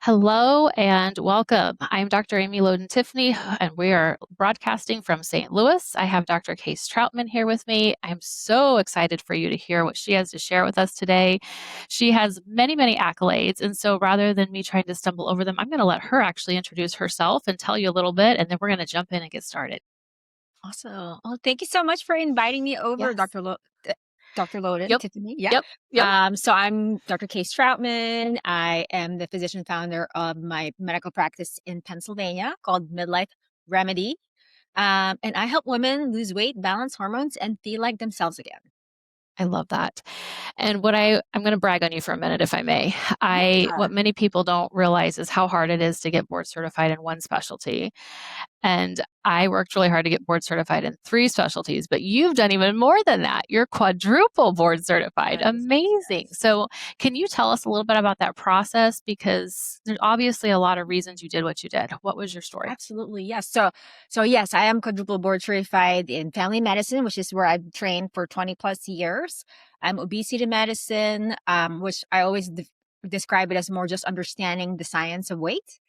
Hello and welcome. I'm Dr. Amy Loden Tiffany, and we are broadcasting from St. Louis. I have Dr. Caissa Troutman here with me. I'm so excited for you to hear what she has to share with us today. She has many, many accolades, and so rather than me trying to stumble over them, I'm going to let her actually introduce herself and tell you a little bit, and then we're going to jump in and get started. Awesome. Well, thank you so much for inviting me over, Yes. Dr. Loden Yep. Tiffany. Yeah. Yep. So I'm Dr. Caissa Troutman. I am the physician founder of my medical practice in Pennsylvania called Midlife Remedy. And I help women lose weight, balance hormones, and feel like themselves again. I love that. And I'm going to brag on you for a minute, if I may. Yeah. What many people don't realize is how hard it is to get board certified in one specialty. And I worked really hard to get board certified in 3 specialties, but you've done even more than that. You're quadruple board certified. Yes. Amazing. So, can you tell us a little bit about that process? Because there's obviously a lot of reasons you did what you did. What was your story? Absolutely. Yes. So yes, I am quadruple board certified in family medicine, which is where I've trained for 20 plus years. I'm obesity medicine, which I always describe it as more just understanding the science of weight,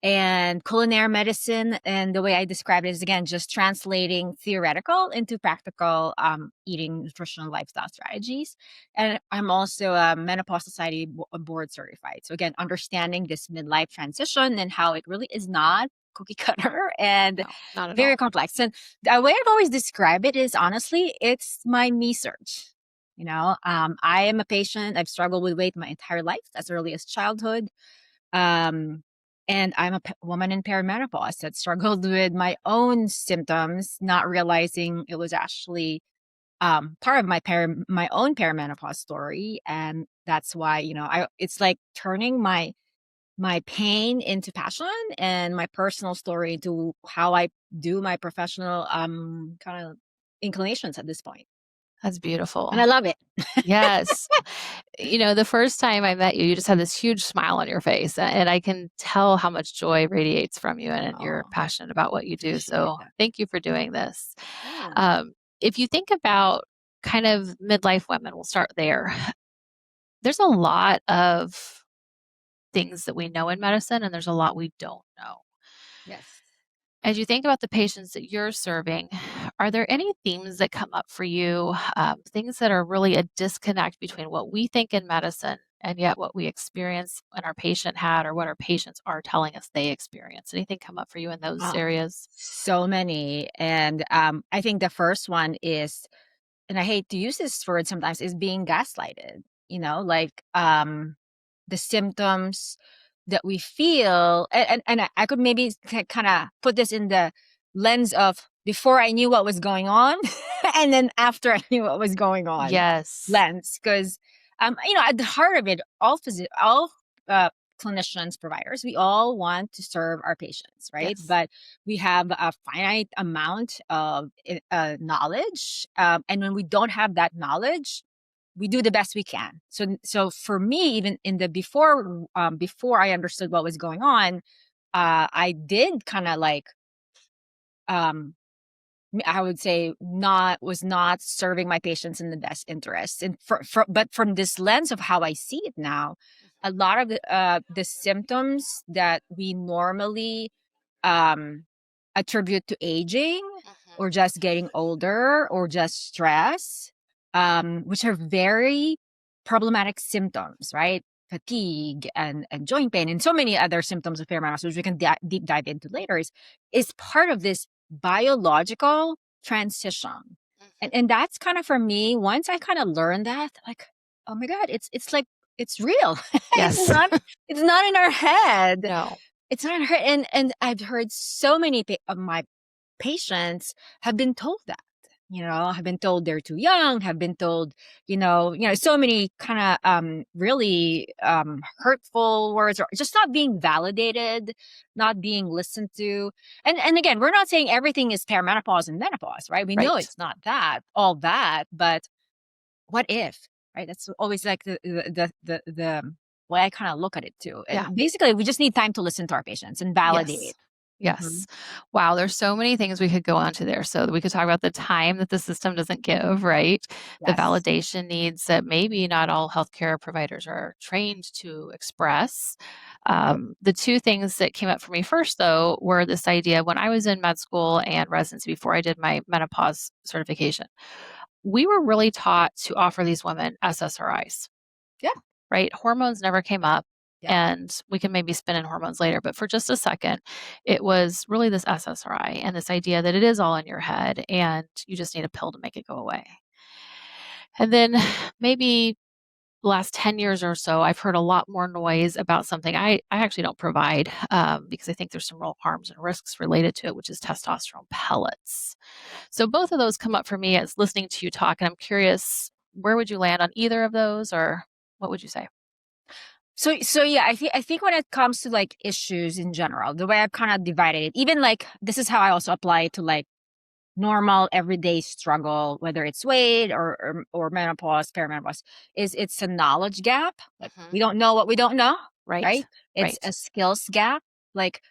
and culinary medicine. And the way I describe it is, again, just translating theoretical into practical eating, nutritional, lifestyle strategies. And I'm also a menopause society board certified. So again, understanding this midlife transition and how it really is not cookie cutter and No, not at very all. complex. And the way I've always described it is, honestly, it's my me search. I am a patient. I've struggled with weight my entire life, as early as childhood. Um, and I'm a woman in perimenopause that struggled with my own symptoms, not realizing it was actually part of my own perimenopause story. And that's why, it's like turning my pain into passion and my personal story into how I do my professional kind of inclinations at this point. That's beautiful. And I love it. Yes. The first time I met you, you just had this huge smile on your face, and I can tell how much joy radiates from you, and you're Oh, passionate about what you do. appreciate So that. thank you for doing this. Yeah. If you think about kind of midlife women, we'll start there. There's a lot of things that we know in medicine, and there's a lot we don't know. Yes. As you think about the patients that you're serving, are there any themes that come up for you? Things that are really a disconnect between what we think in medicine and yet what we experience when our patient had or what our patients are telling us they experience? Anything come up for you in those Oh, areas? so many. And I think the first one is, and I hate to use this word sometimes, is being gaslighted, like the symptoms that we feel. And I could maybe kind of put this in the lens of before I knew what was going on and then after I knew what was going on Yes. lens. Because, at the heart of it, all uh, clinicians, providers, we all want to serve our patients, right? Yes. But we have a finite amount of knowledge. And when we don't have that knowledge, we do the best we can. So for me, even in the before I understood what was going on, I did kind of like, um, I would say was not serving my patients in the best interest. And but from this lens of how I see it now, a lot of the symptoms that we normally um, attribute to aging Mhm. or just getting older or just stress, which are very problematic symptoms, right? Fatigue and joint pain and so many other symptoms of perimenopause, which we can deep dive into later, is part of this biological transition. Mhm. And that's kind of, for me, once I kind of learned that, like, oh my God, it's like, it's real. it's Yes. not it's not in our head. No. It's not her. And I've heard so many of my patients have been told that, have been told they're too young, have been told, so many kind of really hurtful words, or just not being validated, not being listened to. And again, we're not saying everything is perimenopause and menopause, right? We know Right. it's not all that, but what if, right? That's always like the way I kind of look at it too. Yeah. And basically, we just need time to listen to our patients and Yes. validate. Mm-hmm. Yes. Wow, there's so many things we could go on to there. So we could talk about the time that the system doesn't give, right? The Yes. validation needs that maybe not all healthcare providers are trained to express. The two things that came up for me first, though, were this idea when I was in med school and residency before I did my menopause certification. We were really taught to offer these women SSRIs, Yeah. right? Hormones never came up. Yeah. And we can maybe spin in hormones later, but for just a second, it was really this SSRI and this idea that it is all in your head and you just need a pill to make it go away. And then maybe the last 10 years or so, I've heard a lot more noise about something I actually don't provide because I think there's some real harms and risks related to it, which is testosterone pellets. So both of those come up for me as listening to you talk, and I'm curious, where would you land on either of those, or what would you say? So yeah, I think when it comes to like issues in general, the way I've kind of divided it, even like this is how I also apply it to like normal everyday struggle, whether it's weight or menopause, perimenopause, is it's a knowledge gap. Like Hmm. we don't know what we don't know, right? Right. It's a Right. skills gap. Like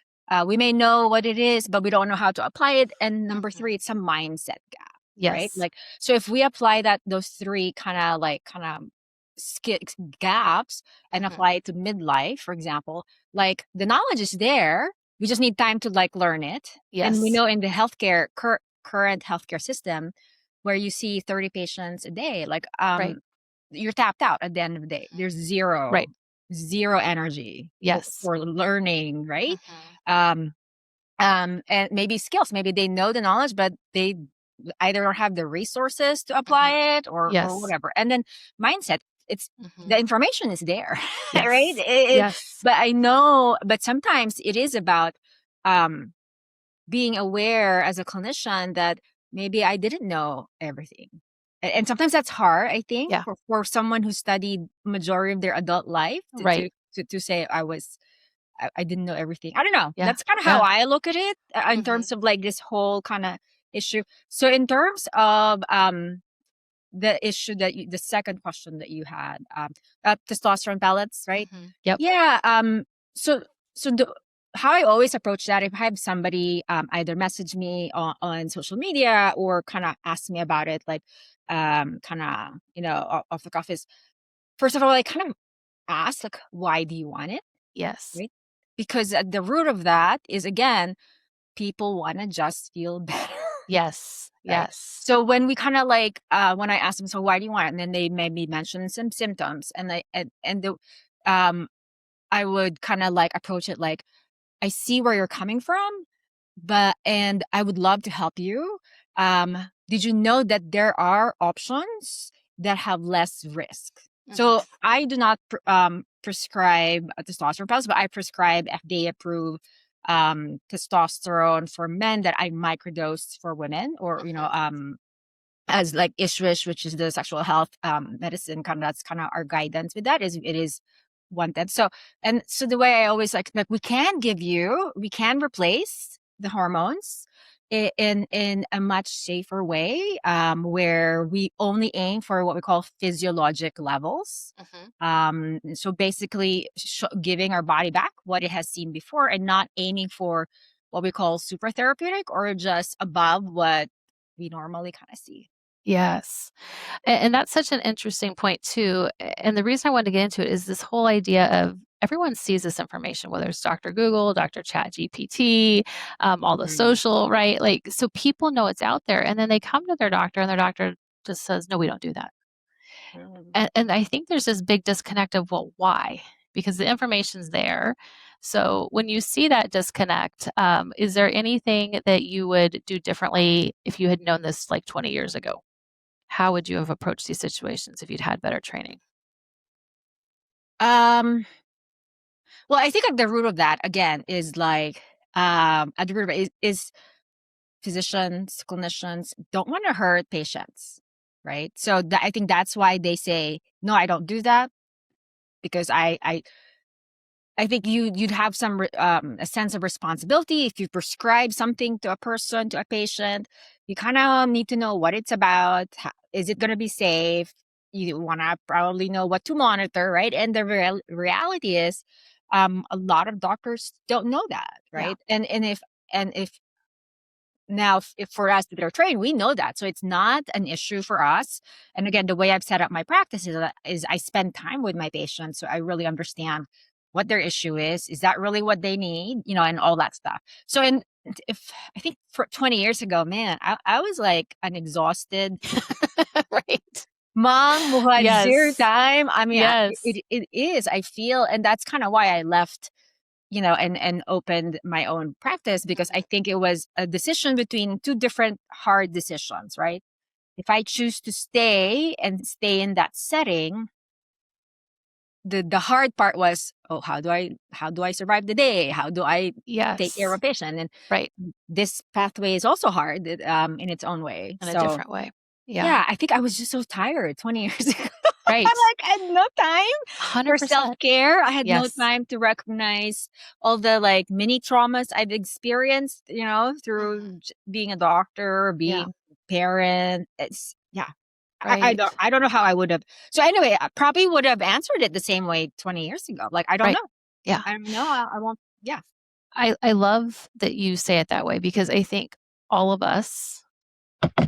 we may know what it is, but we don't know how to apply it. And number Hmm. three, it's a mindset gap, right? Yes. Like so if we apply those three kind of gaps and Hmm. apply it to midlife, for example, like the knowledge is there. We just need time to like learn it. And we Yes. know in the healthcare current healthcare system where you see 30 patients a day, like Right. you're tapped out at the end of the day. Mhm. There's Right. zero energy Yes. for learning, right? Hmm. Um, and maybe skills. Maybe they know the knowledge, but they either don't have the resources to Hmm. apply it or Yes. whatever. And then mindset, it's Hmm. the information is there, right? Yes. Yes. But I know, but sometimes it is about um being aware as a clinician that maybe I didn't know everything. And sometimes that's hard, I think, Yeah. for someone who studied majority of their adult life Right. to say I didn't know everything. I don't know. Yeah. That's kind of how Yeah. I look at it in Hmm. terms of like this whole kind of issue. So in terms of the issue the second question that you had, testosterone pellets, right? Yep. Yeah. So so the how I always approach that, if I have somebody either message me on social media or kind of ask me about it, like kind of off the cuff, is first of all I kind of ask like, why do you want it, Yes. right? Because at the root of that is again, people want to just feel better. Yes. Right. Yes. So when we kind of like when I ask them, so why do you want it? And then they maybe mention some symptoms, and um I would kind of like approach it like, I see where you're coming from, and I would love to help you. Did you know that there are options that have less risk? So Hmm. I do not prescribe testosterone pills, but I prescribe FDA approved testosterone for men that I microdose for women, or Hmm. as like Ishwish, which is the sexual health medicine, kind of that's kind of our guidance with that, is it is wanted. So and so the way I always like we can replace the hormones in a much safer way, where we only aim for what we call physiologic levels. Hmm. So basically giving our body back what it has seen before and not aiming for what we call super therapeutic or just above what we normally kind of see. Yes. And that's such an interesting point too. And the reason I wanted to get into it is this whole idea of everyone sees this information, whether it's Dr. Google, Dr. ChatGPT, all the Mhm. social, right? Like, so people know it's out there, and then they come to their doctor, and their doctor just says, "No, we don't do that." Mm. And I think there's this big disconnect of, well, why? Because the information's there. So when you see that disconnect, is there anything that you would do differently if you had known this like 20 years ago? How would you have approached these situations if you'd had better training? Um, well, I think at the root of that again is like at the root of it is physicians, clinicians don't want to hurt patients, right? So I think that's why they say, no, I don't do that because I think you'd have some a sense of responsibility if you prescribe something to a person, to a patient. You kind of need to know what it's about. Is it going to be safe? You want to probably know what to monitor, right? And the reality is, a lot of doctors don't know that, Yeah. right? And if And if for us that are trained, we know that. So it's not an issue for us. And again, the way I've set up my practice is I spend time with my patients. So I really understand what their issue is. Is that really what they need? And all that stuff. So if I think for 20 years ago, man, I was like an exhausted Right. mom who had zero Yes. time. I mean, Yes. it is, I feel, and that's kind of why I left, and opened my own practice, because I think it was a decision between two different hard decisions, right? If I choose to stay in that setting, the hard part was, oh, how do I survive the day? How do I take care of Yes. a patient? And Right. this pathway is also hard, in its own way. In a So different way. Yeah. yeah, I think I was just so tired 20 years ago. I'm Right. like, I had no time for 100%. self-care. I had no Yes. time to recognize all the like mini traumas I've experienced, through being a doctor, Yeah. being a parent. It's yeah. Right. I don't know how I would have. So anyway, I probably would have answered it the same way 20 years ago. Like, I don't Right. know. Yeah. I don't know. I won't. Yeah. I love that you say it that way, because I think all of us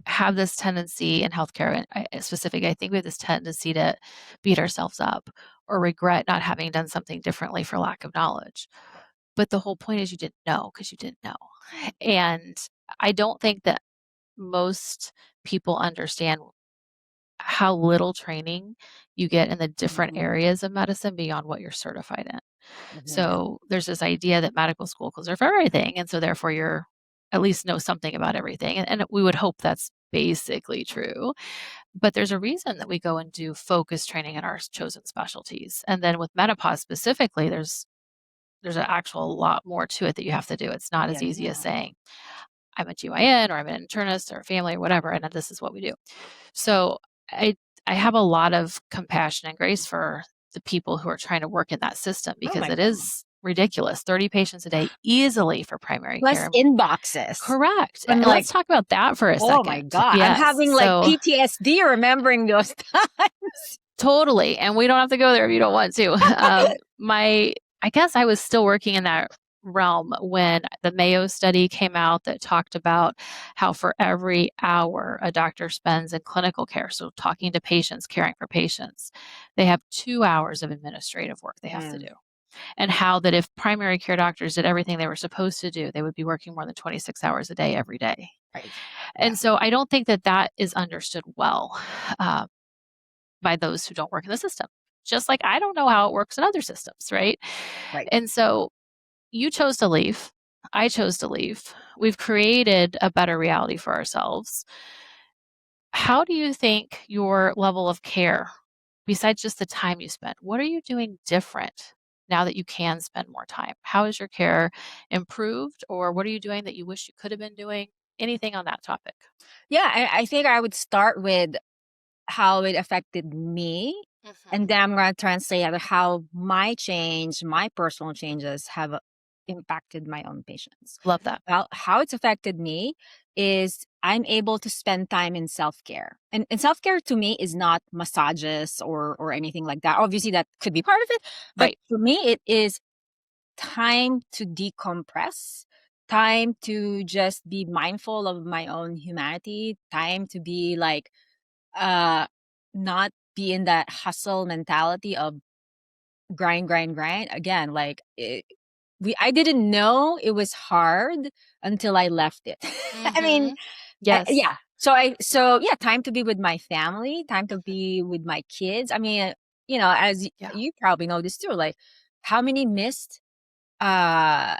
have this tendency in healthcare, and specific, I think we have this tendency to beat ourselves up or regret not having done something differently for lack of knowledge. But the whole point is you didn't know because you didn't know. And I don't think that most people understand how little training you get in the different Mhm. areas of medicine beyond what you're certified in. Mhm. So there's this idea that medical schools are for everything. And so therefore you're at least know something about everything. And we would hope that's basically true. But there's a reason that we go and do focused training in our chosen specialties. And then with menopause specifically, there's an actual lot more to it that you have to do. It's not as Yeah. easy as saying, I'm a GYN or I'm an internist or family or whatever, and this is what we do. So I I have a lot of compassion and grace for the people who are trying to work in that system, Oh because my it God. is ridiculous. 30 patients a day easily for primary Plus care. inboxes. Correct. I'm like, Let's talk about that for a oh my second. God, I'm Yes. having like So PTSD remembering those times. totally. And we don't have to go there if you don't want to. I guess I was still working in that realm when the Mayo study came out that talked about how for every hour a doctor spends in clinical care, so talking to patients, caring for patients, they have 2 hours of administrative work they have to Mm, do. And how that if primary care doctors did everything they were supposed to do, they would be working more than 26 hours a day every day. right. Yeah. And so I don't think that that is understood well. Um, by those who don't work in the system. Just like I don't know how it works in other systems, right? Right. And so you chose to leave. I chose to leave. We've created a better reality for ourselves. How do you think your level of care, besides just the time you spend, what are you doing different now that you can spend more time? How is your care improved, or what are you doing that you wish you could have been doing? Anything on that topic? Yeah. I think I would start with how it affected me. And Mhm. then I'm going to translate how my personal changes have impacted my own patients. Love that. Well, how it's affected me is I'm able to spend time in self-care. And self-care to me is not massages or anything like that. Obviously, that could be part of it. But Right. for me, it is time to decompress, time to just be mindful of my own humanity, time to be like, uh not be in that hustle mentality of grind, grind, grind. Again, like I didn't know it was hard until I left it. I mean, Mhm. Yes. yeah. So yeah, time to be with my family, time to Mhm. be with my kids. I mean, as Yeah. you probably know this too, like how many missed uh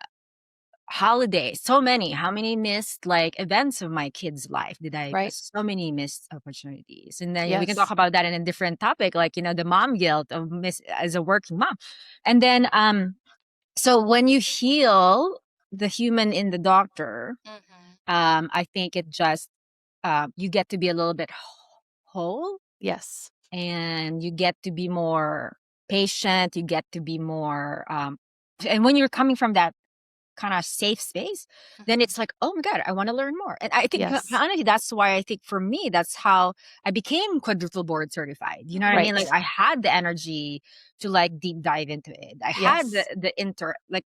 holidays, so many, how many missed like events of my kids' life did I, Right. so many missed opportunities. And then we can talk Yes. about that in a different topic, like, the mom guilt of miss as a working mom. And then, so when you heal the human in the doctor, Mhm. I think it just, you get to be a little bit whole, Yes. and you get to be more patient, you get to be more, and when you're coming from that kind of safe space, then Mhm. it's like, oh my God, I want to learn more. And I think Yes. honestly, that's why I think for me, that's how I became quadruple board certified. You know what I mean? Like Right. I had the energy to like deep dive into it. I had Yes. the like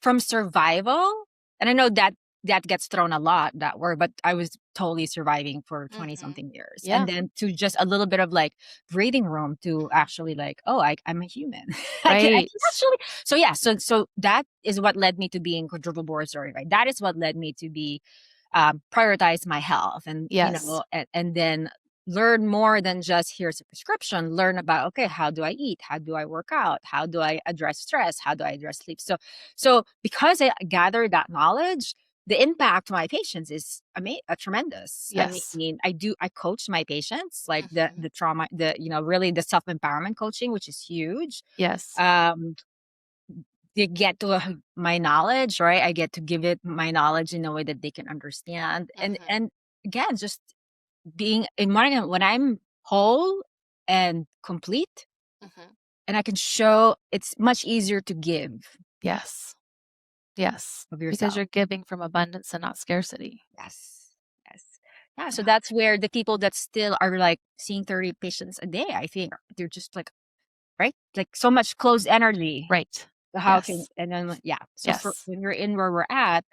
from survival. And I know that gets thrown a lot, that word, but I was totally surviving for 20 Mm-hmm. something years. Yeah. And then to just a little bit of like breathing room to actually like, oh, I'm a human. I Right. can actually, so yeah, so that is what led me to being quadruple board certified. That is what led me to be prioritize my health, and Yes. and then learn more than just here's a prescription. Learn about, okay, how do I eat, how do I work out, how do I address stress, how do I address sleep. So because I gathered that knowledge, the impact to my patients is tremendous. Yes. I coach my patients, like Mm-hmm. the trauma, really the self-empowerment coaching, which is huge. Yes. um they get to my knowledge, right? I get to give it my knowledge in a way that they can understand. And Mm-hmm. and again, just being in when I'm whole and complete, Mm-hmm. and I can show, it's much easier to give Yes. Yes. of Because yourself. you're giving from abundance and not scarcity. Yes. Yes. Yeah. So Yeah. that's where the people that still are like seeing 30 patients a day, I think they're just like, right? Like so much closed energy. Right. How can, Yes. and then, yeah. So for Yes. when we're in where we're at,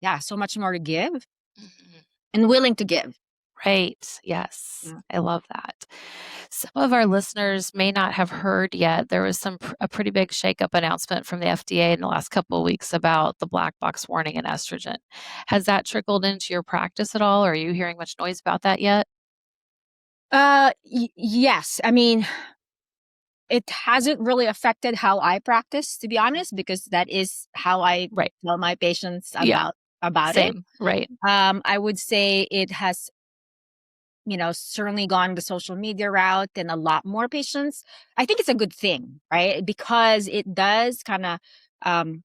yeah, so much more to give Mhm. and willing to give. Right. Yes. Yeah. I love that. Some of our listeners may not have heard yet. There was a pretty big shakeup announcement from the FDA in the last couple of weeks about the black box warning in estrogen. Has that trickled into your practice at all? Or are you hearing much noise about that yet? Yes. I mean, it hasn't really affected how I practice, to be Mhm. honest, because that is how I Right. tell my patients Yeah. about it. Same. Right. I would say it has, certainly gone the social media route, and a lot more patients. I think it's a good thing, right? Because it does kind of um,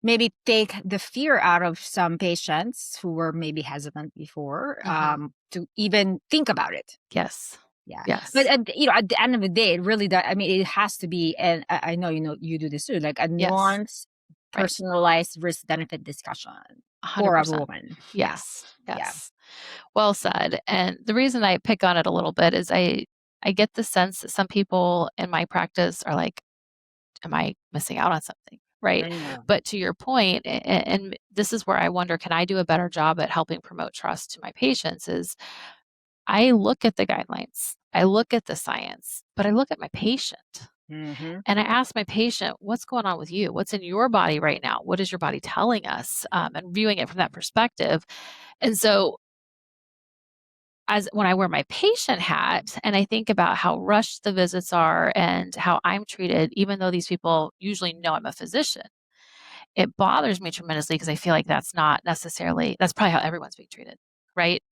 maybe take the fear out of some patients who were maybe hesitant before, Hmm. to even think about it. Yes. Yeah. But Yes. at the end of the day, it really does. I mean, it has to be, and I know, you do this too, like a Yes. nuanced, Right. personalized risk benefit discussion for 100%. everyone. Yeah. Yes. Yeah. Yes. Well said. And the reason I pick on it a little bit is I get the sense that some people in my practice are like, am I missing out on something? Right. Mm. But to your point, and this is where I wonder, can I do a better job at helping promote trust to my patients? Is I look at the guidelines, I look at the science, but I look at my patient. Mm-hmm. And I ask my patient, what's going on with you? What's in your body right now? What is your body telling us? And viewing it from that perspective. And so as when I wear my patient hat and I think about how rushed the visits are and how I'm treated, even though these people usually know I'm a physician, it bothers me tremendously because I feel like that's not necessarily, that's probably how everyone's being treated, right?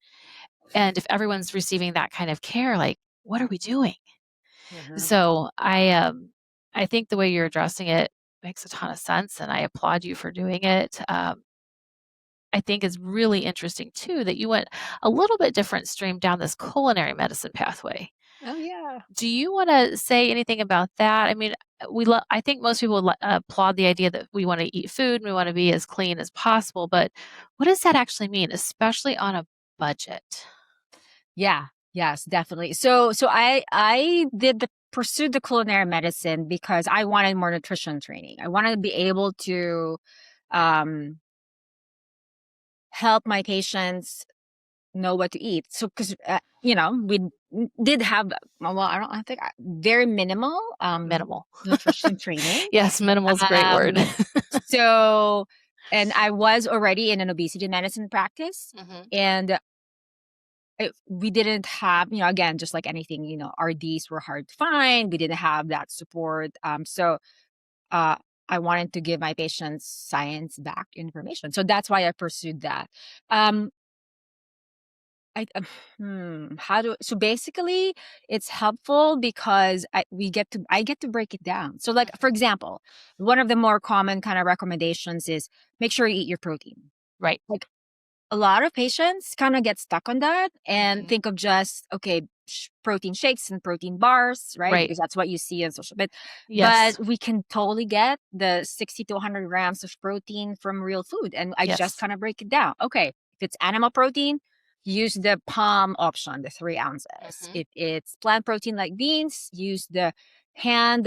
And if everyone's receiving that kind of care, like, what are we doing? Mm-hmm. So I think the way you're addressing it makes a ton of sense, and I applaud you for doing it. I think it's really interesting too that you went a little bit different stream down this culinary medicine pathway. Oh yeah. Do you want to say anything about that? I mean, I think most people applaud the idea that we want to eat food and we want to be as clean as possible, but what does that actually mean, especially on a budget? Yeah. Yes, definitely. So I did the pursued the culinary medicine because I wanted more nutrition training. I wanted to be able to um help my patients know what to eat. So, because we did have, well, I think very minimal Minimal. nutrition training. Yes, minimal is a great word. Um, so, and I was already in an obesity medicine practice, Hmm. and we didn't have, again, just like anything, RDs were hard to find. We didn't have that support. So uh, I wanted to give my patients science-backed information. So that's why I pursued that. Um, I how do so basically it's helpful because I get to break it down. So like for Hmm. example, one of the more common kind of recommendations is make sure you eat your protein. Right. Like a lot of patients kind of get stuck on that and Hmm. think of just okay, protein shakes and protein bars, right? Right. Because that's what you see on social. But Yes. we can totally get the 60 to 100 grams of protein from real food, and I just Yes. kind of break it down. Okay, if it's animal protein, use the palm option, the 3 ounces. Hmm. If it's plant protein like beans, use the hand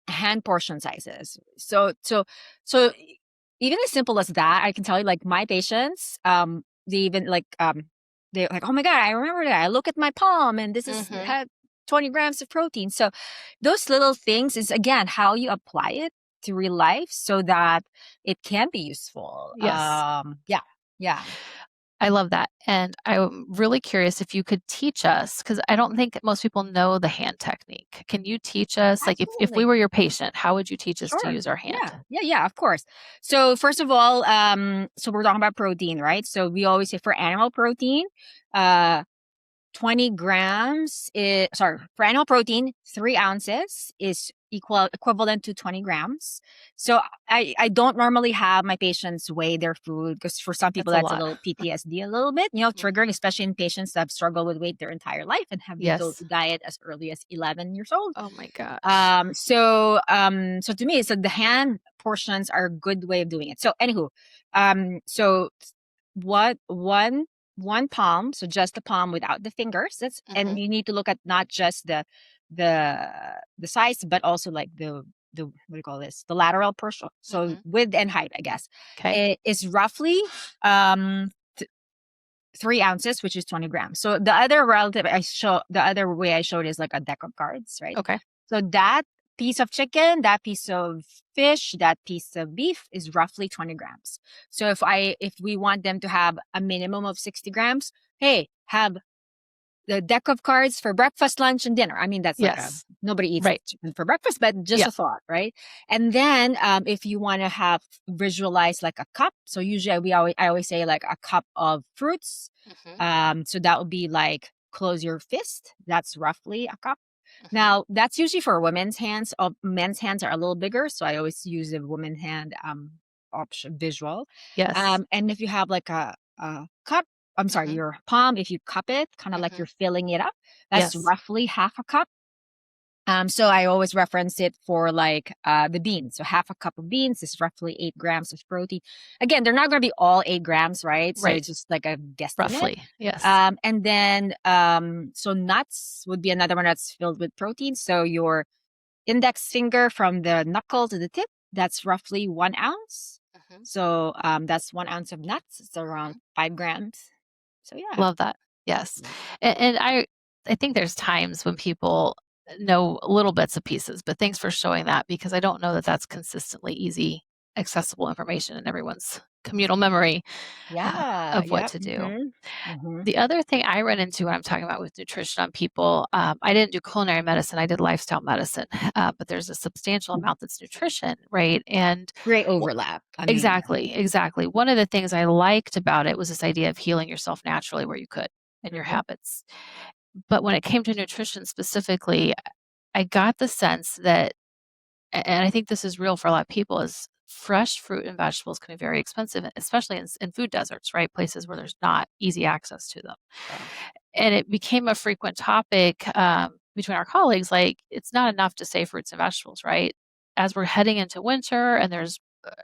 hand portion sizes. So even as simple as that, I can tell you, like my patients, they even like, they're like, oh my God, I remember that. I look at my palm and this is Mm-hmm. had 20 grams of protein. So those little things is again how you apply it to real life so that it can be useful. Yes. Yeah, yeah, I love that. And I'm really curious if you could teach us, because I don't think most people know the hand technique. Can you teach us, like if we absolutely. were your patient, how would you teach us to Sure. use our hand? Yeah, of course. So first of all, so we're talking about protein, right? So we always say for animal protein, uh, 20 grams is, sorry, for animal protein, 3 ounces is equivalent to 20 grams. So I don't normally have my patients weigh their food because for some people That's a that's a lot. little PTSD a little bit, triggering, Mhm. especially in patients that have struggled with weight their entire life and have been told Yes. to diet as early as 11 years old. Oh my gosh. So to me, so the hand portions are a good way of doing it. So anywho, so what one palm, so just the palm without the fingers. And Mhm. you need to look at not just the the size, but also like the what do you call this? The lateral portion. So Mhm. width and height, I guess. Okay. It is roughly um 3 ounces, which is 20 grams. So the other the other way I showed is like a deck of cards, right? Okay. So that piece of chicken, that piece of fish, that piece of beef is roughly 20 grams. So if we want them to have a minimum of 60 grams, hey, have the deck of cards for breakfast, lunch, and dinner. I mean, that's like Yes. nobody eats Right. chicken for breakfast, but just Yeah. a thought, right? And then if you want to have visualize like a cup, so usually I always say like a cup of fruits. Mhm. So that would be like close your fist. That's roughly a cup. Mhm. Now that's usually for women's hands. Men's hands are a little bigger, so I always use a woman hand option visual. Yes. And if you have like a cup, I'm sorry, Mhm. your palm, if you cup it, kind of like Mhm. you're filling it up, that's Yes. roughly half a cup. So I always reference it for like the beans. So half a cup of beans is roughly 8 grams of protein. Again, they're not going to be all 8 grams, right? So Right. it's just like a guesstimate. Roughly. Yes. And then so nuts would be another one that's filled with protein. So your index finger from the knuckle to the tip, that's roughly 1 ounce. Mhm. So that's 1 ounce of nuts. It's around Mhm. 5 grams. So yeah. Love that. Yes. And I think there's times when people know little bits of pieces, but thanks for showing that because I don't know that that's consistently easy, accessible information in everyone's communal memory Yeah. of what Yep. to do. Mm-hmm. Mm-hmm. The other thing I run into when I'm talking about with nutrition on people, I didn't do culinary medicine, I did lifestyle medicine, but there's a substantial amount that's nutrition, right? And Great overlap. I mean, exactly, exactly. One of the things I liked about it was this idea of healing yourself naturally where you could in your mhm. habits. But when it came to nutrition specifically, I got the sense that, and I think this is real for a lot of people, is fresh fruit and vegetables can be very expensive, especially in food deserts, right? Places where there's not easy access to them. Yeah. And it became a frequent topic between our colleagues. Like, it's not enough to say fruits and vegetables, right? As we're heading into winter and there's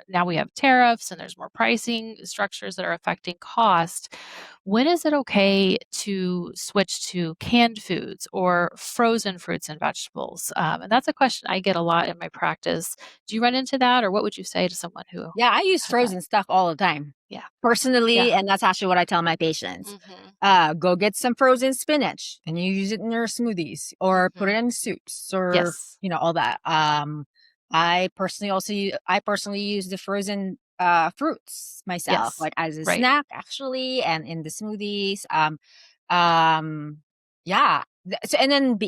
now we have tariffs and there's more pricing structures that are affecting cost. When is it okay to switch to canned foods or frozen fruits and vegetables? And that's a question I get a lot in my practice. Do you run into that, or what would you say to someone who Yeah, I use has that? frozen stuff all the time Yeah. personally, Yeah. and that's actually what I tell my patients. Hmm. Go get some frozen spinach and you use it in your smoothies or put it Hmm. in soups or Yes. all that. I personally use the frozen fruits myself, Yes. like as a Right. snack actually, and in the smoothies. Um, yeah. So and then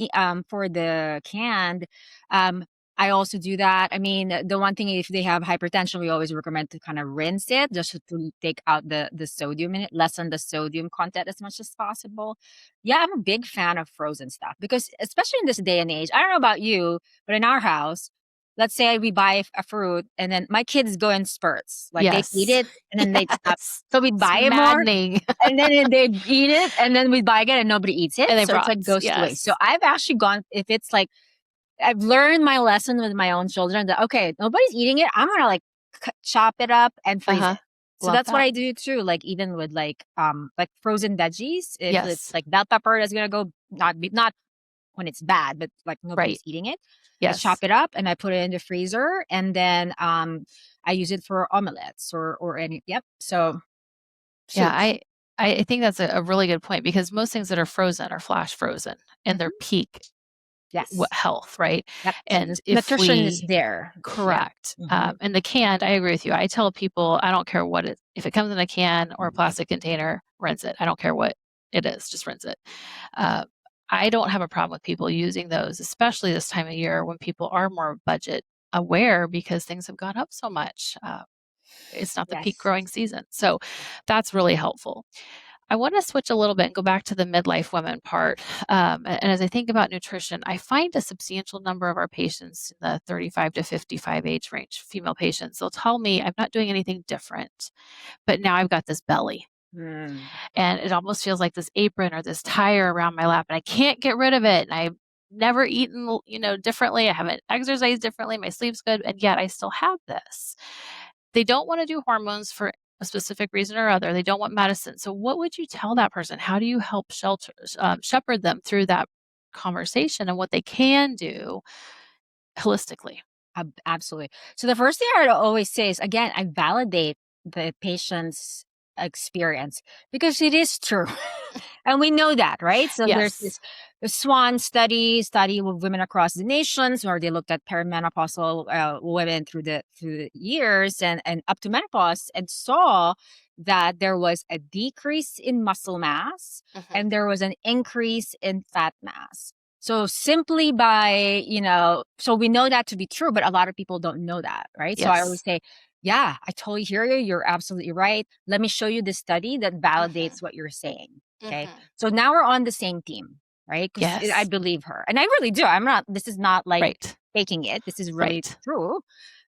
for the canned, um, I also do that. I mean, the one thing if they have hypertension, we always recommend to kind of rinse it just to take out the sodium in it, lessen the sodium content as much as possible. Yeah, I'm a big fan of frozen stuff because especially in this day and age, I don't know about you, but in our house, let's say we buy a fruit and then my kids go in spurts. Like they eat Yes. it and then they stop. Yes. So we It's buy it more maddening. and then they eat it and then we buy it and nobody eats it. And they So it's like brought, goes to waste. So yes. I've actually gone, if it's like, I've learned my lesson with my own children that okay, nobody's eating it. I'm gonna like chop it up and freeze Uh-huh. it. So Love that's what that. I do too. Like even with like frozen veggies, if it's Yes. like bell pepper that's gonna go not when it's bad, but like nobody's Right. eating it. I chop Yes. it up and I put it in the freezer, and then I use it for omelets or any. Yep. So Yeah, soups. I think that's a really good point because most things that are frozen are flash frozen in their Mhm. peak Yes. health, right? Yep. So the And if nutrition is we there. Yeah. correct, Hmm. and the canned, I agree with you. I tell people I don't care what it if it comes in a can or a plastic container, rinse it. I don't care what it is, just rinse it. Uh, I don't have a problem with people using those, especially this time of year when people are more budget aware because things have gone up so much. It's not the peak Yes. growing season. So that's really helpful. I want to switch a little bit and go back to the midlife women part. And as I think about nutrition, I find a substantial number of our patients in the 35 to 55 age range, female patients, they'll tell me, I'm not doing anything different, but now I've got this belly. Mm. And it almost feels like this apron or this tire around my lap, and I can't get rid of it. And I've never eaten, differently. I haven't exercised differently. My sleep's good, and yet I still have this. They don't want to do hormones for a specific reason or other. They don't want medicine. So, what would you tell that person? How do you help shepherd them through that conversation and what they can do holistically? Absolutely. So the first thing I would always say is, again, I validate the patient's experience because it is true. And we know that, right? So there's Yes. this the SWAN study with women across the nations, where they looked at perimenopausal women through the years and up to menopause, and saw that there was a decrease in muscle mass Hmm. and there was an increase in fat mass. So simply by, so we know that to be true, but a lot of people don't know that, right? So I always Yes. say, yeah, I totally hear you. You're absolutely right. Let me show you this study that Hmm. validates what you're saying. Okay. Hmm. So now we're on the same team, right? Because I Yes. believe her. And I really do. This is not like Right. faking it. This is really Right. true.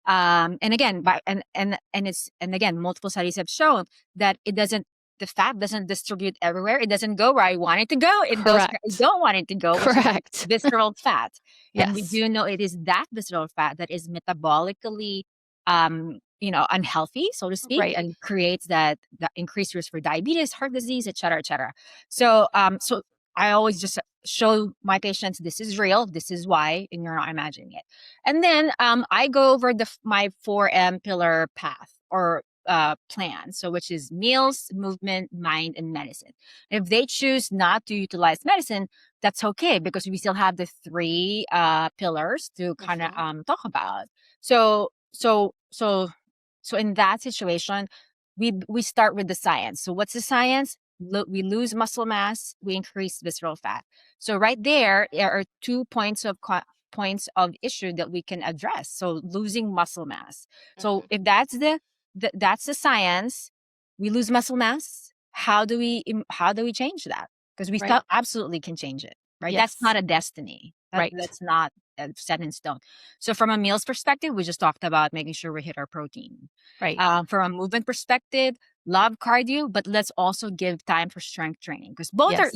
And again, and again, multiple studies have shown that the fat doesn't distribute everywhere. It doesn't go where I want it to go. It goes where I Correct. don't want it to go, which is Correct. visceral fat. And we Yes. do know it is that visceral fat that is metabolically unhealthy, so to speak, Right. and creates that increased risk for diabetes, heart disease, et cetera, et cetera. So I always just show my patients this is real, this is why, and you're not imagining it. And then I go over my 4M pillar path or plan, so which is meals, movement, mind, and medicine. If they choose not to utilize medicine, that's okay because we still have the three pillars to kind of Hmm. talk about. So in that situation, we start with the science. So what's the science? We lose muscle mass, we increase visceral fat. So right there are 2 points of issue that we can address. So losing muscle mass. So Hmm. if that's the science, we lose muscle mass. How do we change that? Because we Right. still absolutely can change it, right? That's Yes. not a destiny. Right. That's not set in stone. So from a meals perspective, we just talked about making sure we hit our protein. Right. From a movement perspective, love cardio, but let's also give time for strength training because both are Yes.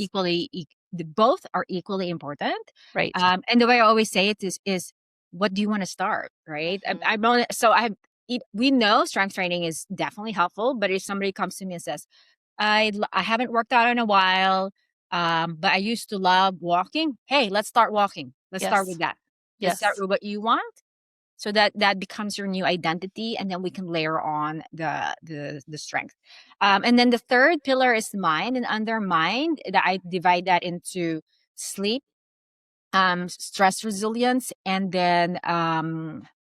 equally important. Right. And the way I always say it is what do you want to start, right? Hmm. I'm only, so we know strength training is definitely helpful, but if somebody comes to me and says, I haven't worked out in a while, but I used to love walking. Hey, let's start walking. Let's start with Yes. that. Let's start Yes. with what you want, so that becomes your new identity, and then we can layer on the strength. And then the third pillar is mind, and under mind, that I divide that into sleep, stress resilience, and then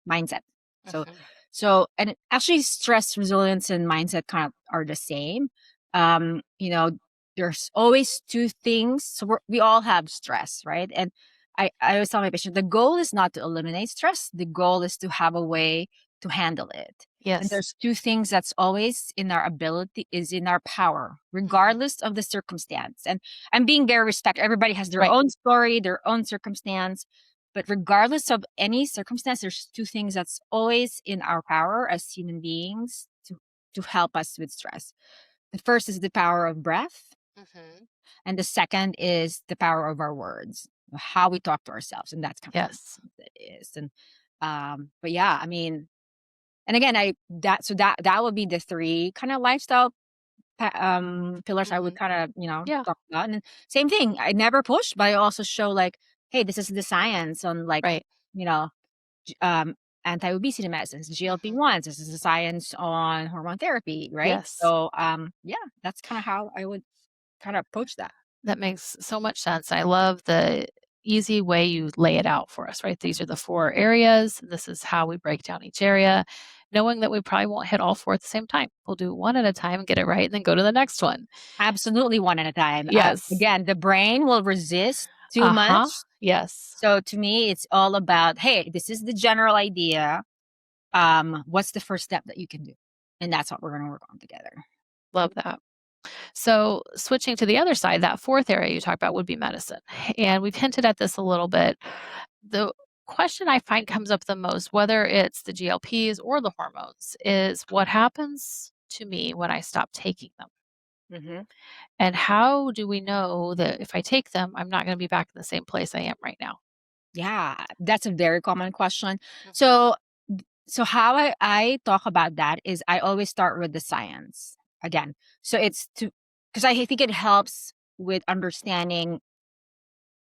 mindset. So Hmm. and actually stress resilience and mindset kind of are the same. um you know there's always two things. So we all have stress, right? And I always tell my patient, the goal is not to eliminate stress, the goal is to have a way to handle it. And Yes. there's two things that's always in our ability, is in our power, Hmm. regardless of the circumstance. And I'm being very respectful. Everybody has their Right. own story, their own circumstance. But regardless of any circumstance, there's two things that's always in our power as human beings to help us with stress. The first is the power of breath, Hmm. and the second is the power of our words, how we talk to ourselves, and that's kind of Yes. what it is. And but yeah, I mean, and again, that would be the three kind of lifestyle pillars I would Hmm. kind of Yeah. talk about. And then same thing, I never push, but I also show like hey, this is the science on like, Right. you know, anti-obesity medicines, Mhm. GLP-1s. This is the science on hormone therapy, right? Yes. So, yeah, that's kind of how I would kind of approach that. That makes so much sense. I love the easy way you lay it out for us, right? These are the 4 areas. This is how we break down each area, knowing that we probably won't hit all 4 at the same time. We'll do one at a time, get it right, and then go to the next one. Absolutely, one at a time. Yes. Again, the brain will resist too Uh-huh. much. Yes. So to me, it's all about, hey, this is the general idea. What's the first step that you can do? And that's what we're going to work on together. Love that. So, switching to the other side, that 4th area you talked about would be medicine. And we've hinted at this a little bit. The question I find comes up the most, whether it's the GLPs or the hormones, is what happens to me when I stop taking them? Hmm. And how do we know that if I take them, I'm not going to be back in the same place I am right now? Yeah, that's a very common question. Mhm. So, so how I talk about that is I always start with the science again. So it's to, because I think it helps with understanding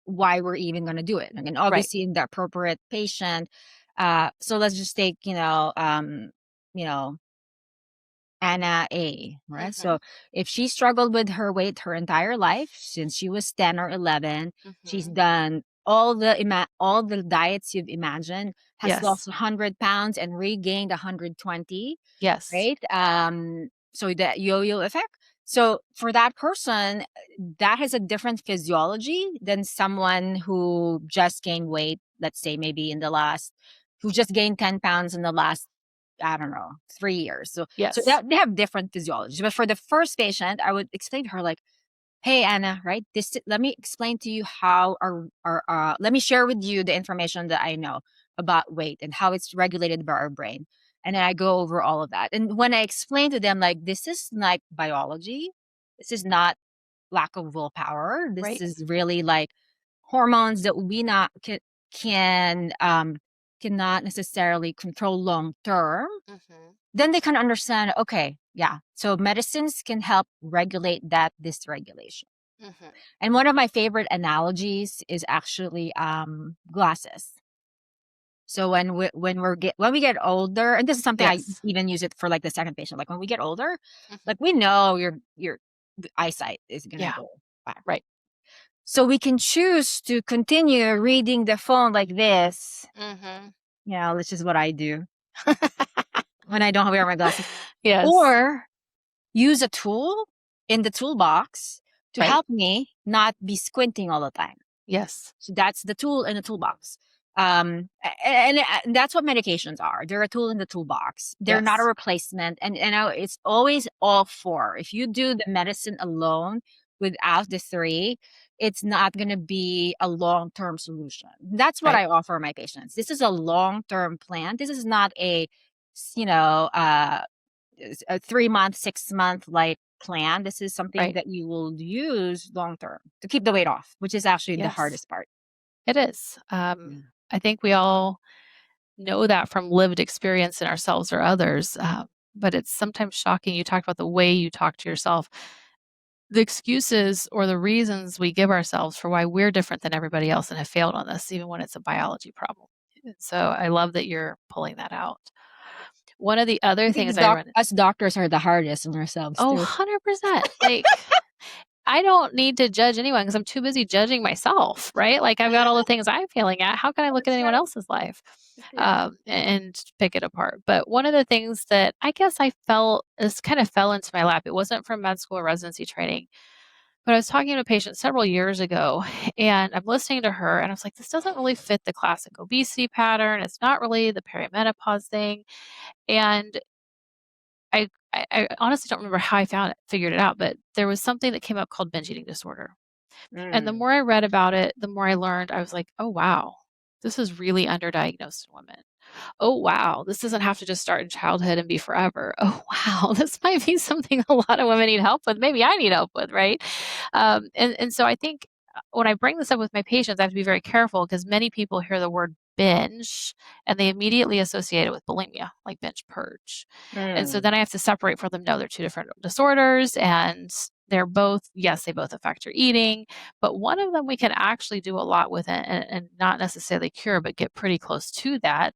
why we're even going to do it. And Right. obviously in the appropriate patient. So let's just take, you know, Anna A, right? Mhm. So if she struggled with her weight her entire life since she was 10 or 11, she's Mhm. done all the diets you've imagined, has Yes. lost 100 pounds and regained 120, Yes. right? So that yo-yo effect. So for that person, that has a different physiology than someone who just gained weight, let's say maybe who just gained 10 pounds in the last, I don't know, 3 years. So Yes. that they have different physiologies. But for the first patient, I would explain to her like, "Hey, Anna, right? Let me explain to you how let me share with you the information that I know about weight and how it's regulated by our brain." And then I go over all of that. And when I explain to them like this is like biology, this is not lack of willpower. This Right. is really like hormones that we not can cannot necessarily control long term, Mhm. then they can understand, okay, yeah, so medicines can help regulate that dysregulation. Mhm. And one of my favorite analogies is actually glasses. So when we get older, and this is something I Yes. even use it for like the second patient, like when we get older, Mhm. like we know your eyesight is gonna Yeah. go back. Right. So we can choose to continue reading the phone like this. Mhm. Which is what I do when I don't wear my glasses. Yes. Or use a tool in the toolbox to Right. help me not be squinting all the time. Yes. So that's the tool in the toolbox. And that's what medications are. They're a tool in the toolbox. They're not a Yes. replacement. And it's always all four. If you do the medicine alone without the three, it's not going to be a long term solution. That's what Right. I offer my patients. This is a long term plan. This is not you know, uh, a 3 month, 6 month like plan. This is something Right. that you will use long term to keep the weight off, which is actually the Yes. hardest part. It is. Yeah. I think we all know that from lived experience in ourselves or others. But it's sometimes shocking. You talked about the way you talk to yourself, the excuses or the reasons we give ourselves for why we're different than everybody else and have failed on this, even when it's a biology problem. And so I love that you're pulling that out. One of the other I think things I run, us doctors are the hardest on ourselves oh, too. 100%. Like, I don't need to judge anyone because I'm too busy judging myself, right? Like, I've got all the things I'm failing at. How can I look at That's anyone right. else's life Yeah. and pick it apart? But one of the things that I guess I felt this kind of fell into my lap. It wasn't from med school or residency training, but I was talking to a patient several years ago, and I'm listening to her, and I was like, this doesn't really fit the classic obesity pattern. It's not really the perimenopause thing. And I honestly don't remember how I figured it out, but there was something that came up called binge eating disorder. And the Mm. more I read about it, the more I learned. I was like, oh, wow, this is really underdiagnosed in women. Oh, wow, this doesn't have to just start in childhood and be forever. Oh, wow, this might be something a lot of women need help with. Maybe I need help with, right? And so I think when I bring this up with my patients, I have to be very careful because many people hear the word binge and they immediately associate it with bulimia, like binge purge. And so Mm. then I have to separate for them. No, they're two different disorders, and they're both, yes, they both affect your eating, but one of them we can actually do a lot with it and not necessarily cure, but get pretty close to that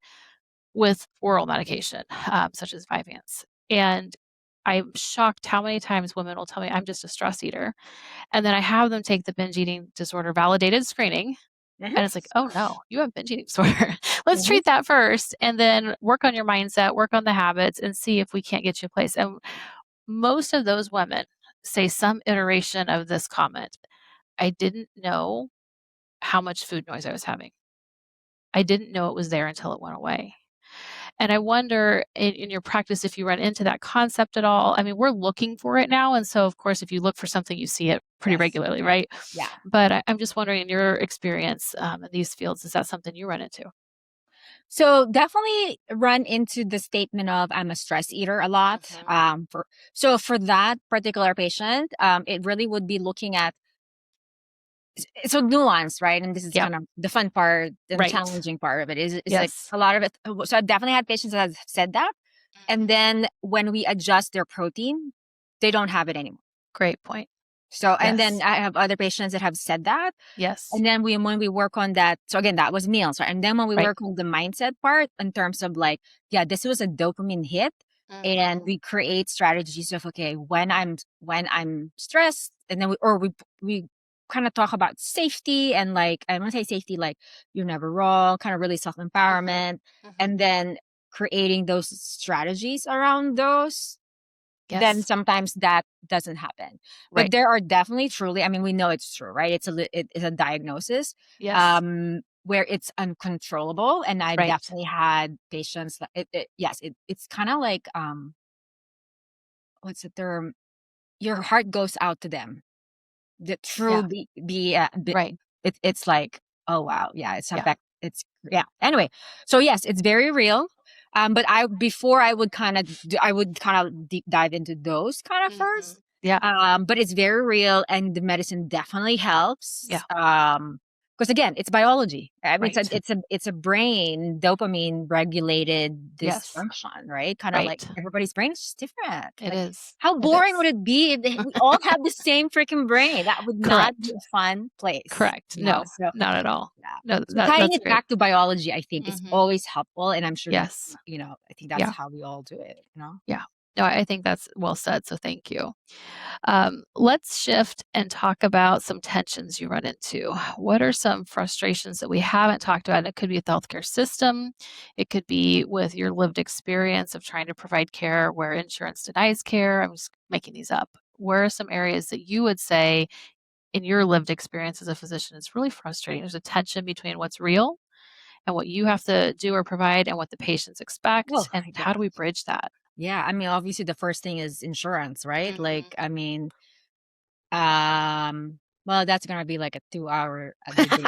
with oral medication, such as Vyvanse. And I'm shocked how many times women will tell me I'm just a stress eater. And then I have them take the binge eating disorder validated screening. Mhm. And it's like, oh no, you have binge eating disorder. Let's Mhm. treat that first and then work on your mindset, work on the habits, and see if we can't get you a place. And most of those women say some iteration of this comment. I didn't know how much food noise I was having. I didn't know it was there until it went away. And I wonder in your practice if you run into that concept at all. I mean, we're looking for it now. And so, of course, if you look for something, you see it pretty Yes. regularly, right? Yeah. But I'm just wondering, in your experience in these fields, is that something you run into? So definitely run into the statement of I'm a stress eater a lot. Mhm. For that particular patient, it really would be looking at so nuance, right? And this is Yep. kind of the fun part and the Right. challenging part of it is like Yes. a lot of it. So I've definitely had patients that have said that, and Mhm. then when we adjust their protein, they don't have it anymore. Great point. So and then Yes. I have other patients that have said that. Yes. And then when we work on that, so again, that was meals, right? And then when we Right. work on the mindset part in terms of like, yeah, this was a dopamine hit, and Mhm. we create strategies of okay, when I'm stressed, and then we kind of talk about safety and like I want to say safety, like you're never wrong, kind of really self Mhm. empowerment, Mhm. and then creating those strategies around those then Yes. sometimes that doesn't happen. But Right. there are definitely truly, I mean, we know it's true, right? It is a diagnosis Yes. where it's uncontrollable. And I Right. definitely had patients that yes, it's kind of like what's the term? Your heart goes out to them. The true Yeah. Right. it's like, oh wow, yeah, it's Yeah. affect it's yeah. Anyway, so yes, it's very real. But I before I would kind of deep dive into those kind of Mhm. first. Yeah. But it's very real, and the medicine definitely helps. Yeah. Because again, it's biology. I mean, Right. it's a brain dopamine regulated Yes. dysfunction, right? Kind of like Right. everybody's brain is just different. It Like is. how It boring would is. it be if we all have the same freaking brain? That would not be Correct. a fun place, Correct. you know? No, So, not at all. yeah. No, So tying that's it great. back to biology, I think is Mhm. always helpful. And I'm sure that's, Yes. I think that's Yeah. how we all do it, you know? Yeah. No, I think that's well said. So thank you. Let's shift and talk about some tensions you run into. What are some frustrations that we haven't talked about? And it could be with the healthcare system. It could be with your lived experience of trying to provide care where insurance denies care. I'm just making these up. Where are some areas that you would say in your lived experience as a physician is really frustrating? There's a tension between what's real and what you have to do or provide and what the patients Oh expect. my And how do we gosh. bridge that? Yeah. I mean, obviously the first thing is insurance, right? Mhm. Like, I mean, well, that's gonna be like a 2 hour debate.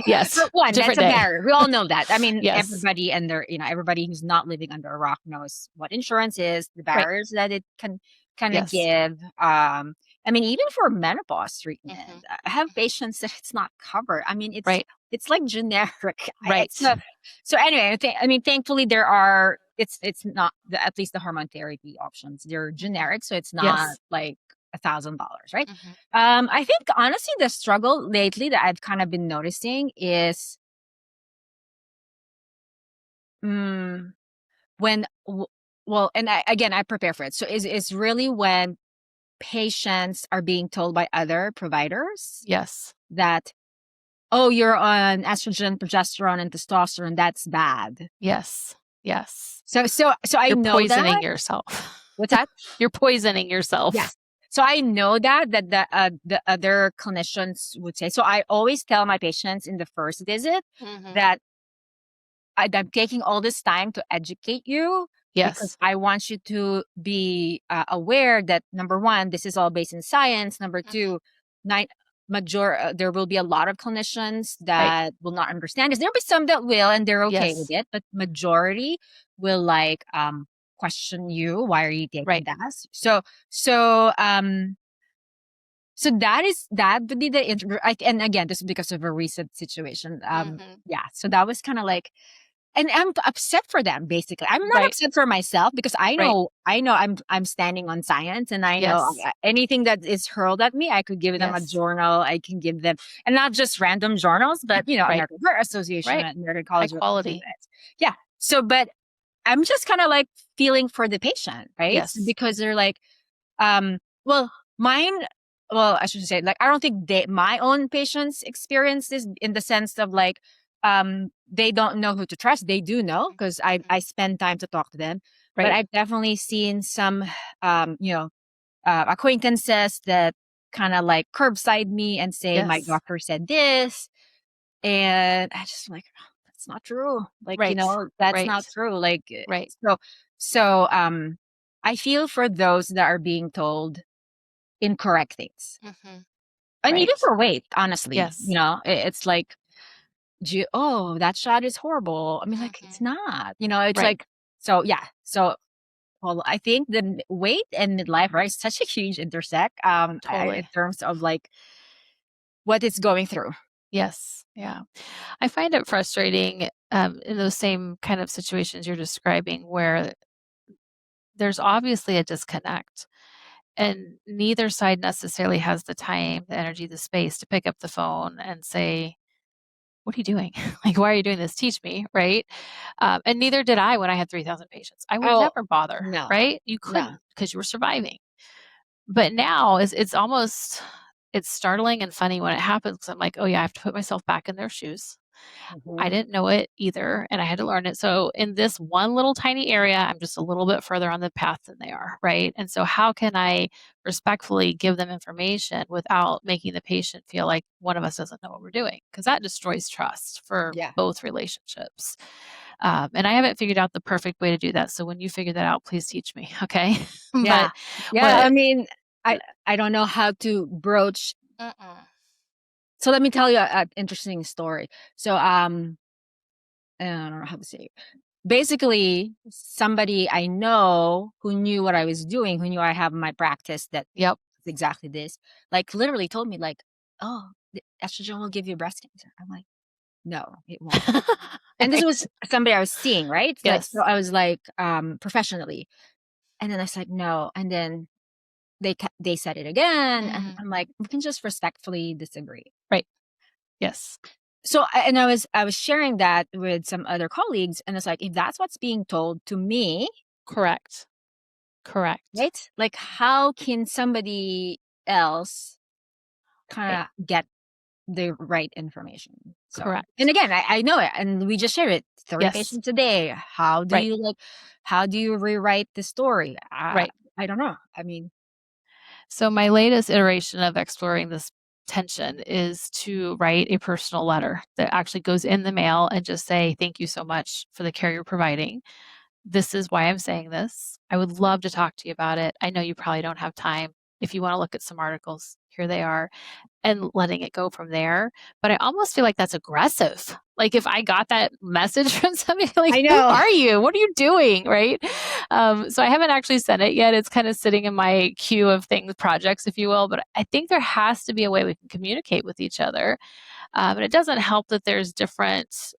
Yes, For one, that's different a day. barrier. We all know that. I mean, Yes, everybody and their, everybody who's not living under a rock knows what insurance is, the right. barriers that it can kind of Yes. give. I mean, even for menopause treatment, Mhm, I have mhm. patients that it's not covered. I mean, Right, it's like generic. It's right. a, so anyway, I mean, thankfully there are. It's not at least the hormone therapy options. They're Mhm. generic, so it's not Yes. like $1,000, right? Mhm. I think honestly, the struggle lately that I've kind of been noticing is mm, when, well, and again, I prepare for it. So is really when patients are being told by other providers Yes. that, oh, you're on estrogen, progesterone, and testosterone. That's bad. Yes. Yes. So I You're know poisoning that. yourself. What's that? You're poisoning yourself. Yes. So I know that the other clinicians would say. So I always tell my patients in the first visit Mhm. that I'm taking all this time to educate you because Yes. I want you to be aware that number one, this is all based in science. Number Mhm. two, nine there will be a lot of clinicians Right. that will not understand this. There'll be some that will, and they're okay with Yes. it, but majority will like question you. Why are you taking Right. that? So so that would be and again, this is because of a recent situation. Mhm. Yeah. So that was kind of like and I'm upset for them, basically. I'm not Right. upset for myself because I Right. know I'm standing on science, and I know Yes. anything that is hurled at me, I could give them a Yes. journal. I can give them, and not just random journals, but Right. American Heart Association, Right. American High College of quality. Orthopedics. Yeah. So, but I'm just kind of like feeling for the patient, right? Yes. Because they're like, well, mine, well, I should say, like, I don't think my own patients experience this in the sense of like, they don't know who to trust. They do know because I spend time to talk to them, but Right. I've definitely seen some, acquaintances that kind of like curbside me and say, my Yes. doctor said this. And I just like, "Oh, that's not true. Like, Right. that's not Right. true. Like, Right. so I feel for those that are being told incorrect things. Mhm. And even Right. for weight, honestly, Yes. it's like, oh, that shot is horrible. I mean, like, it's Mhm. not, it's Right. like, so yeah. So, well, I think the weight and midlife, right, is such a huge intersect, in Totally. terms of like what it's going through. Yes. Yeah. I find it frustrating, in those same kind of situations you're describing where there's obviously a disconnect, and neither side necessarily has the time, the energy, the space to pick up the phone and say, "What are you doing? Like, why are you doing this? Teach me," right? And neither did I when I had 3,000 patients. I would Oh, never bother, no, right? You no. couldn't because you were surviving. But now it's almost it's startling and funny when it happens because 'cause I'm like, "Oh, yeah, I have to put myself back in their shoes." I Mhm. didn't know it either, and I had to learn it. So in this one little tiny area, I'm just a little bit further on the path than they are, right? And so how can I respectfully give them information without making the patient feel like one of us doesn't know what we're doing? Because that destroys trust for Yeah. both relationships. And I haven't figured out the perfect way to do that. So when you figure that out, please teach me, okay? Yeah. But Yeah, I what mean, I don't know how to broach. Mm-mm. So let me tell you an interesting story. So, I don't know how to say it. Basically, somebody I know who knew what I was doing, who knew I have my practice that Yep. exactly this, like, literally told me like, "Oh, the estrogen will give you breast cancer." I'm like, "No, it won't." And this Right. was somebody I was seeing, right? Like, so Yes. I was like, professionally. And then I said, "No." And then they said it again, and Mm, I'm like, "We can just respectfully disagree." right. Yes. So, and I was sharing that with some other colleagues, and it's like, if that's what's being told to me, Correct. Correct. right? Like, how can somebody else Right. kind of get the right information? So, and Correct. again, I know it, and we just shared it. 30 Yes. patients a day. How do Right. you like? How do you rewrite the story? Right. I don't know. I mean, So my latest iteration of exploring this tension is to write a personal letter that actually goes in the mail and just say, "Thank you so much for the care you're providing. This is why I'm saying this. I would love to talk to you about it. I know you probably don't have time. If you want to look at some articles, here they are." And letting it go from there. But I almost feel like that's aggressive. Like if I got that message from somebody, like, I "Who know. are you? What are you doing?" Right? So I haven't actually sent it yet. It's kind of sitting in my queue of things, projects, if you will. But I think there has to be a way we can communicate with each other. And it doesn't help that there's different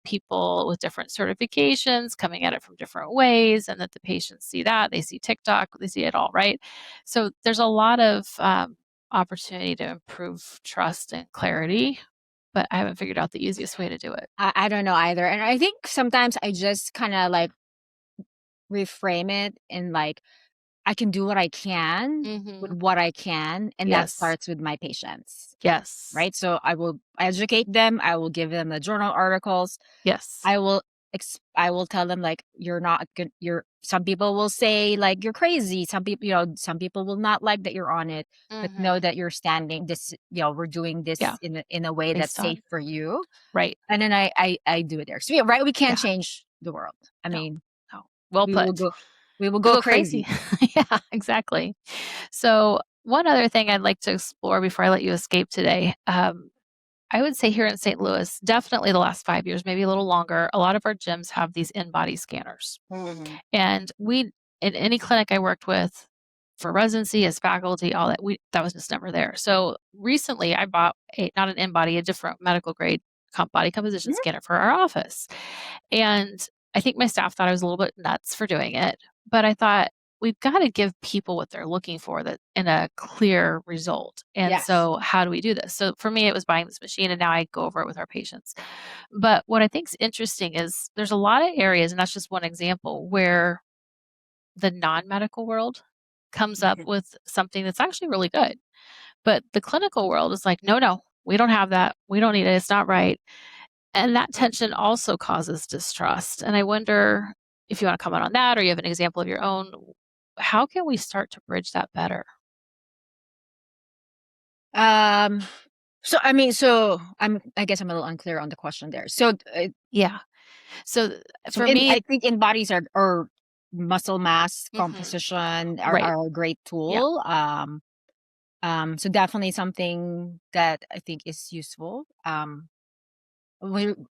people with different certifications coming at it from different ways, and that the patients see that, they see TikTok, they see it all, right? So there's a lot of opportunity to improve trust and clarity, but I haven't figured out the easiest way to do it. I don't know either. And I think sometimes I just kind of like reframe it in like, I can do what I can with Mhm. what I can, and that Yes. starts with my patients, Yes. right? So I will educate them, I will give them the journal articles, Yes. I will tell them like, you're not good, you're some people will say like you're crazy, some people, some people will not like that you're on it, but know Mhm. that you're standing this, we're doing Yeah, this in a way that's based safe on for you. right. And then I do it there. So yeah, right, we can't Yeah. change the world. I No. mean, No. Well we will put. go we will You'll go go crazy. crazy. Yeah, exactly. So, one other thing I'd like to explore before I let you escape today, I would say here in St. Louis, definitely the last 5 years, maybe a little longer, a lot of our gyms have these in-body scanners. Mhm. And we in any clinic I worked with for residency, as faculty, all that, that was just never there. So, recently I bought a not an in-body, a different medical grade body composition Mhm. scanner for our office. And I think my staff thought I was a little bit nuts for doing it, but I thought we've got to give people what they're looking for that in a clear result. And Yes. so how do we do this? So for me, it was buying this machine and now I go over it with our patients. But what I think is interesting is there's a lot of areas, and that's just one example, where the non-medical world comes up Mhm. with something that's actually really good. But the clinical world is like, no, no, we don't have that. We don't need it. It's not right. And that tension also causes distrust. And I wonder if you want to comment on that or you have an example of your own. How can we start to bridge that better? Um, I guess I'm a little unclear on the question there. Yeah. So So for me, I think in bodies are or muscle mass mhm, composition right. are a great Yeah. tool. So definitely something that I think is useful.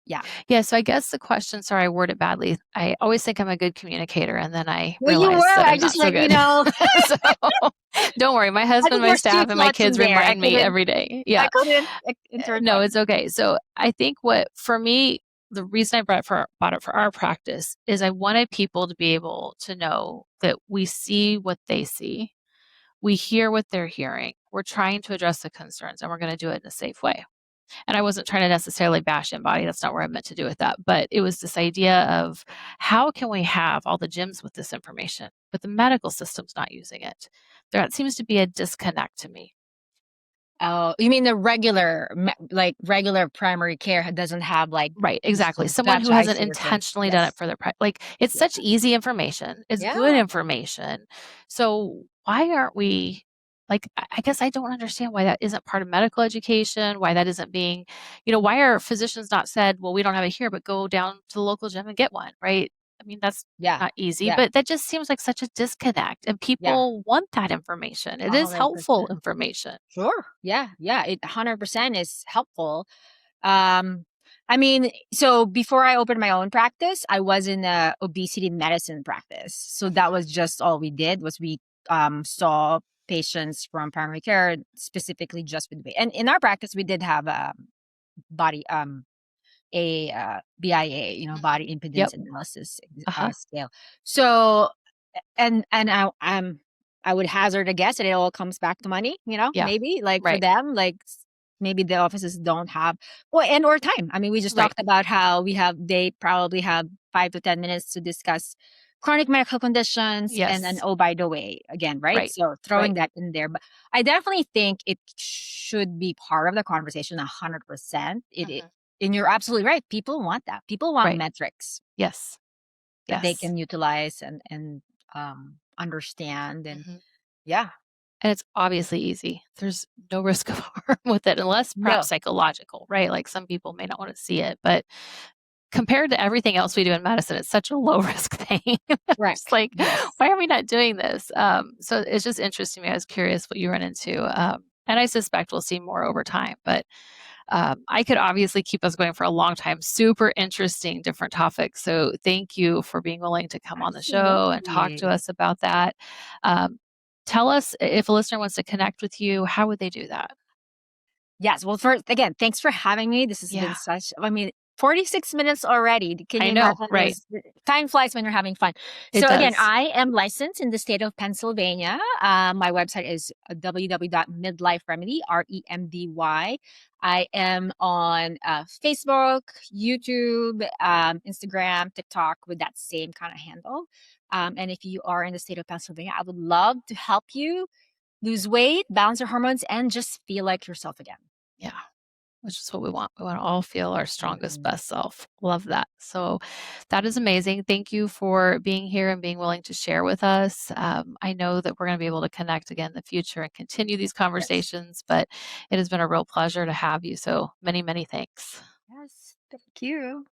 Yeah. Yeah. So I guess the question, sorry, I worded badly. I always think I'm a good communicator and then I Well, you realize were. that I I'm just not so like, good. So don't worry. My I husband, think my there's two staff, and my thoughts in kids there. remind me every day. I Yeah. couldn't No, intertwine. it's okay. So I think what for me, the reason I bought it for our practice is I wanted people to be able to know that we see what they see, we hear what they're hearing, we're trying to address the concerns, and we're going to do it in a safe way. And I wasn't trying to necessarily bash anybody. That's not where I meant to do with that. But it was this idea of how can we have all the gyms with this information, but the medical system's not using it. There seems to be a disconnect to me. Oh, you mean the regular primary care doesn't have like Right, this? exactly. Someone who Gotcha. I hasn't see your point. intentionally done it Yes. for their like, it's Yeah. such easy information. It's good Yeah. information. So why aren't we like, I guess I don't understand why that isn't part of medical education, why that isn't being, why are physicians not said, well, we don't have it here, but go down to the local gym and get one, right? I mean, that's Yeah. not easy, Yeah. but that just seems like such a disconnect. And Yeah. people want that information. It is helpful 100%. information. Sure. Yeah. Yeah. It 100% is helpful. Um, I mean, so before I opened my own practice, I was in a obesity medicine practice. So that Mhm. was just all we did was we saw patients from primary care specifically just with weight. And in our practice, we did have a body BIA, Mhm. body impedance Yep. analysis Uh-huh. scale. So I would hazard a guess that it all comes back to money, Yeah. maybe like for Right. them, like maybe the offices don't have well and or time. I mean, we just Right. talked about how they probably have 5 to 10 minutes to discuss chronic medical conditions and then Yes. oh by the way again, right? Right. So Right. throwing that in there. But I definitely think it should be part of the conversation 100%. Mhm. And you're absolutely right. People want that. People want Right. metrics Yes. that they Yes. can utilize and understand. And Mhm. yeah, And it's obviously easy. There's no risk of harm with it unless perhaps no, psychological, right? Like some people may not wanna see it, but compared to everything else we do in medicine, it's such a low risk thing. Just correct. like, Yes, why are we not doing this? So it's just interesting to me. I was curious what you run into, and I suspect we'll see more over time, but I could obviously keep us going for a long time. Super interesting, different topics. So thank you for being willing to come on the show and talk to absolutely. us about that. Um, tell us if a listener wants to connect with you, how would they do that? Yes. Well, first, again, thanks for having me. This has been Yeah, such, I mean, 46 minutes already. Can I you know, imagine right? this? Time flies when you're having fun. It So, again, does. I am licensed in the state of Pennsylvania. My website is www.midliferemedy, REMDY. I am on Facebook, YouTube, Instagram, TikTok with that same kind of handle. And if you are in the state of Pennsylvania, I would love to help you lose weight, balance your hormones, and just feel like yourself again. Yeah, which is what we want. We want to all feel our strongest, Mhm. best self. Love that. So that is amazing. Thank you for being here and being willing to share with us. I know that we're going to be able to connect again in the future and continue these Yes. conversations, but it has been a real pleasure to have you. So many, many thanks. Yes. Thank you.